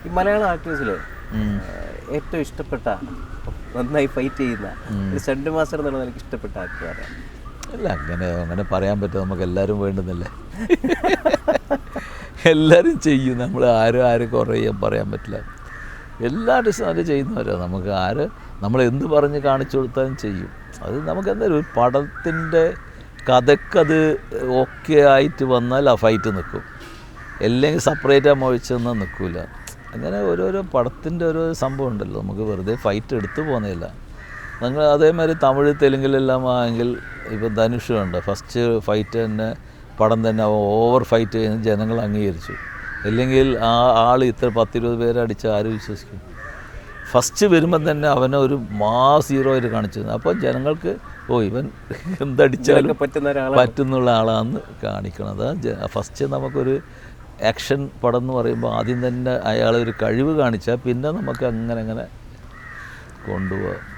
ഈ മലയാളം ആക്ടേഴ്സിൽ ഏറ്റവും ഇഷ്ടപ്പെട്ട നന്നായി ഫൈറ്റ് ചെയ്യുന്ന ഒരു സെൻഡ് മാസ്റ്റർ എന്നുള്ള എനിക്ക് ഇഷ്ടപ്പെട്ട ആക്ടറാണ്? അല്ല, അങ്ങനെ പറയാൻ പറ്റും. നമുക്ക് എല്ലാവരും വേണ്ടുന്നില്ലേ? എല്ലാവരും ചെയ്യും. നമ്മൾ ആരും കുറേ പറയാൻ പറ്റില്ല. എല്ലാ ആർട്ടിസ്റ്റും അത് ചെയ്യുന്നവരാണ്. നമുക്ക് നമ്മൾ എന്ത് പറഞ്ഞ് കാണിച്ചു കൊടുത്താലും ചെയ്യും. അത് നമുക്ക് എന്തായാലും ഒരു പടത്തിൻ്റെ കഥക്കത് ഓക്കെ ആയിട്ട് വന്നാൽ ആ ഫൈറ്റ് നിൽക്കും, അല്ലെങ്കിൽ സെപ്പറേറ്റ് ഒഴിച്ചൊന്നും നിൽക്കില്ല. അങ്ങനെ ഓരോരോ പടത്തിൻ്റെ ഓരോ സംഭവം ഉണ്ടല്ലോ. നമുക്ക് വെറുതെ ഫൈറ്റ് എടുത്തു പോകുന്നില്ല. നിങ്ങൾ അതേമാതിരി തമിഴ് തെലുങ്കിലെല്ലാം ആണെങ്കിൽ ഇപ്പോൾ ധനുഷ് ഉണ്ട്, ഫസ്റ്റ് ഫൈറ്റ് തന്നെ പടം തന്നെ ഓവർ ഫൈറ്റ് ചെയ്യുന്ന ജനങ്ങൾ അംഗീകരിച്ചു. അല്ലെങ്കിൽ ആ ആൾ ഇത്ര 10-20 പേരെ അടിച്ച് ആരും വിശ്വസിക്കും? ഫസ്റ്റ് വരുമ്പം തന്നെ അവനെ ഒരു മാസ് ഹീറോ ആയിട്ട് കാണിച്ചു. അപ്പോൾ ജനങ്ങൾക്ക് ഇവൻ എന്തടിച്ചാലും പറ്റുന്നുള്ള ആളാണെന്ന് കാണിക്കണത്. ഫസ്റ്റ് നമുക്കൊരു ആക്ഷൻ പടം എന്ന് പറയുമ്പോൾ ആദ്യം തന്നെ അയാളൊരു കഴിവ് കാണിച്ചാൽ പിന്നെ നമുക്ക് അങ്ങനെ കൊണ്ടുപോകാം.